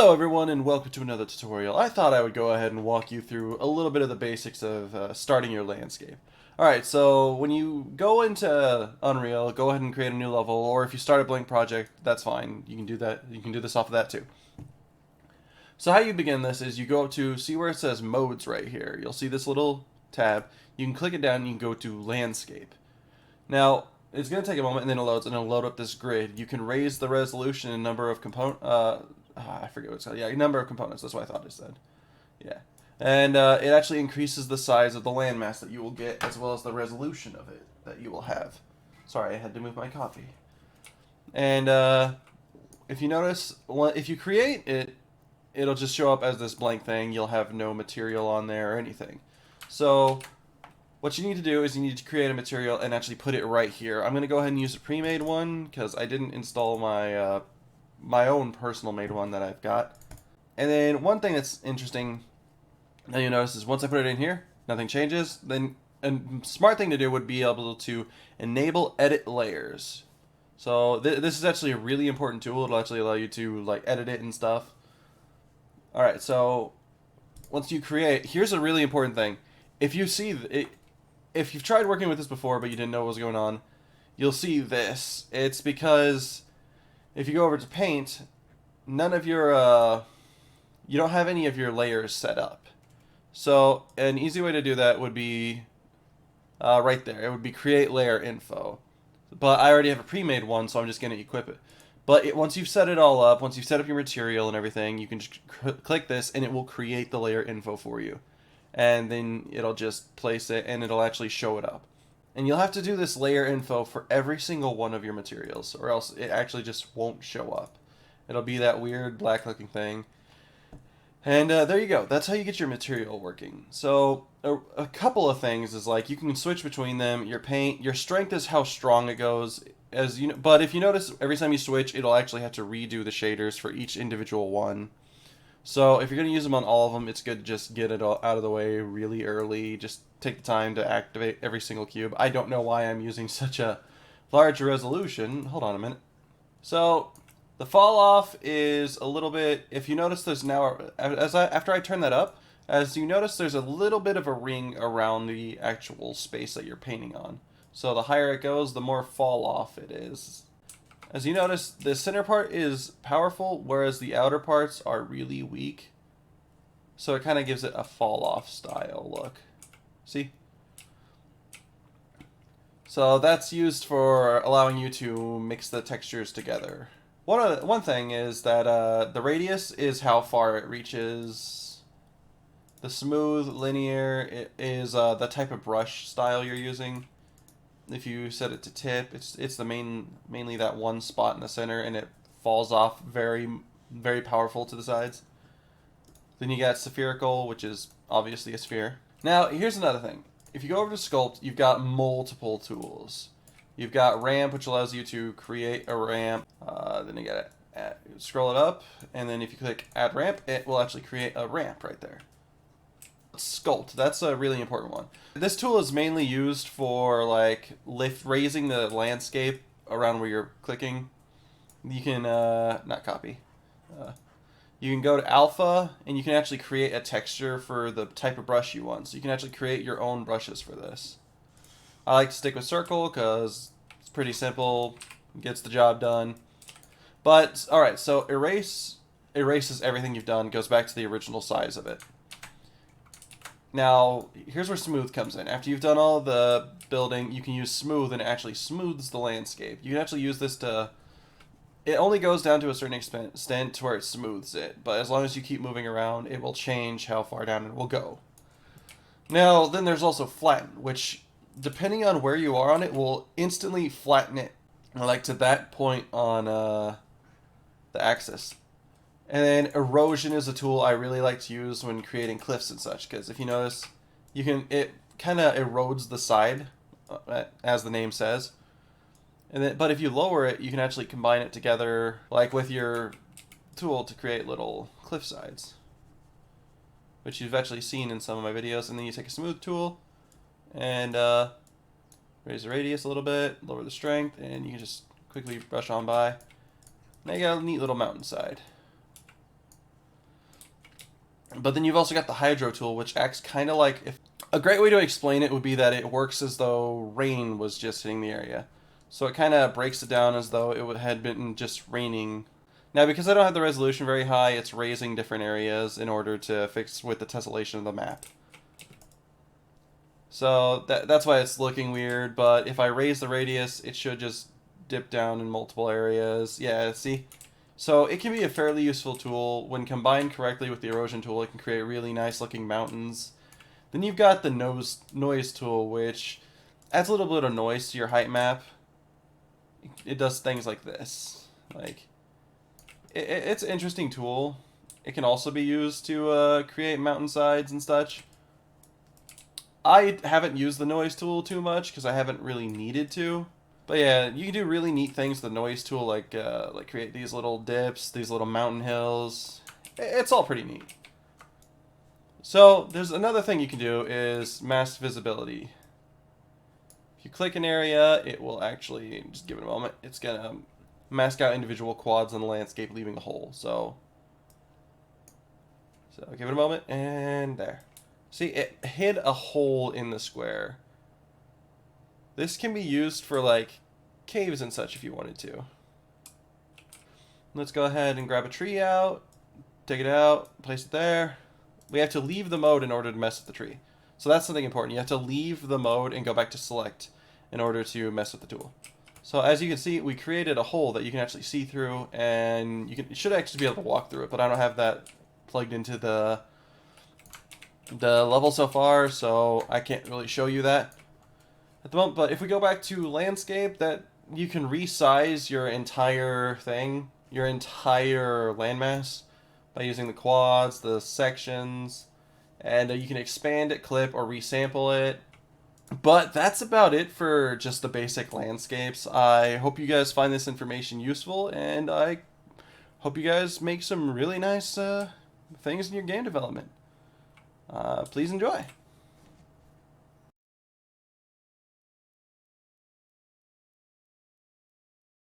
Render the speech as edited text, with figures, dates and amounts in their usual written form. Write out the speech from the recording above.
Hello everyone and welcome to another tutorial. I thought I would go ahead and walk you through a little bit of the basics of starting your landscape. Alright, so when you go into Unreal, go ahead and create a new level, or if you start a blank project, that's fine. You can do that. You can do this off of that too. So how you begin this is you go up to, see where it says modes right here. You'll see this little tab. You can click it down and you can go to landscape. Now, it's going to take a moment and then it loads and it'll load up this grid. You can raise the resolution and number of I forget what it's called. Yeah, number of components. That's what I thought it said. Yeah. And it actually increases the size of the landmass that you will get as well as the resolution of it that you will have. Sorry, I had to move my coffee. And if you notice, if you create it, it'll just show up as this blank thing. You'll have no material on there or anything. So what you need to do is you need to create a material and actually put it right here. I'm going to go ahead and use a pre-made one because I didn't install my my own personal made one that I've got. And then one thing that's interesting that you notice is once I put it in here, nothing changes. Then a smart thing to do would be able to enable edit layers. So this is actually a really important tool. It'll actually allow you to like edit it and stuff. Alright, so once you create, here's a really important thing. If you see it, if you've tried working with this before but you didn't know what was going on, you'll see this. It's because if you go over to paint, none of your you don't have any of your layers set up. So an easy way to do that would be right there. It would be create layer info. But I already have a pre-made one, so I'm just going to equip it. But once you've set it all up, once you've set up your material and everything, you can just click this and it will create the layer info for you. And then it'll just place it and it'll actually show it up. And you'll have to do this layer info for every single one of your materials, or else it actually just won't show up. It'll be that weird black looking thing. And there you go. That's how you get your material working. So a couple of things is like you can switch between them. Your paint, your strength is how strong it goes. As you know, but if you notice, every time you switch, it'll actually have to redo the shaders for each individual one. So if you're going to use them on all of them, it's good to just get it all out of the way really early. Just take the time to activate every single cube. I don't know why I'm using such a large resolution. Hold on a minute. So the fall off is a little bit, if you notice there's now, after I turn that up, as you notice there's a little bit of a ring around the actual space that you're painting on. So the higher it goes, the more fall off it is. As you notice, the center part is powerful, whereas the outer parts are really weak. So it kind of gives it a fall-off style look. See? So that's used for allowing you to mix the textures together. One thing is that the radius is how far it reaches. The smooth, linear is the type of brush style you're using. If you set it to tip, it's the mainly that one spot in the center, and it falls off very powerful to the sides. Then you got spherical, which is obviously a sphere. Now here's another thing. If you go over to sculpt, you've got multiple tools. You've got ramp, which allows you to create a ramp. Then you got scroll it up, and then if you click add ramp, it will actually create a ramp right there. Sculpt, that's a really important one. This tool is mainly used for like raising the landscape around where you're clicking. You can not copy. You can go to alpha and you can actually create a texture for the type of brush you want. So you can actually create your own brushes for this. I like to stick with circle because it's pretty simple, gets the job done. But alright, so erases everything you've done, goes back to the original size of it. Now, here's where smooth comes in. After you've done all the building, you can use smooth, and it actually smooths the landscape. You can actually use this to... It only goes down to a certain extent to where it smooths it, but as long as you keep moving around, it will change how far down it will go. Now, then there's also flatten, which, depending on where you are on it, will instantly flatten it, like to that point on the axis. And then erosion is a tool I really like to use when creating cliffs and such, because if you notice, it kind of erodes the side, as the name says. And then, but if you lower it, you can actually combine it together, like with your tool, to create little cliff sides, which you've actually seen in some of my videos. And then you take a smooth tool and raise the radius a little bit, lower the strength, and you can just quickly brush on by. Now you got a neat little mountainside. But then you've also got the hydro tool, which acts kind of like if a great way to explain it would be that it works as though rain was just hitting the area. So it kind of breaks it down as though it had been just raining. Now, because I don't have the resolution very high, it's raising different areas in order to fix with the tessellation of the map. So that's why it's looking weird, but if I raise the radius, it should just dip down in multiple areas. Yeah, see? So it can be a fairly useful tool. When combined correctly with the erosion tool, it can create really nice looking mountains. Then you've got the noise tool, which adds a little bit of noise to your height map. It does things like this. Like, it's an interesting tool. It can also be used to create mountainsides and such. I haven't used the noise tool too much because I haven't really needed to. But yeah, you can do really neat things with the noise tool, like create these little dips, these little mountain hills. It's all pretty neat. So there's another thing you can do is mask visibility. If you click an area, it will actually, just give it a moment, it's gonna mask out individual quads on the landscape, leaving a hole. So give it a moment, and there. See, it hid a hole in the square. This can be used for, like, caves and such if you wanted to. Let's go ahead and grab a tree out, take it out, place it there. We have to leave the mode in order to mess with the tree. So that's something important. You have to leave the mode and go back to select in order to mess with the tool. So as you can see, we created a hole that you can actually see through, and you should actually be able to walk through it, but I don't have that plugged into the level so far, so I can't really show you that at the moment. But if we go back to landscape, that you can resize your entire thing, your entire landmass, by using the quads, the sections, and you can expand it, clip, or resample it. But that's about it for just the basic landscapes. I hope you guys find this information useful, and I hope you guys make some really nice things in your game development. Please enjoy.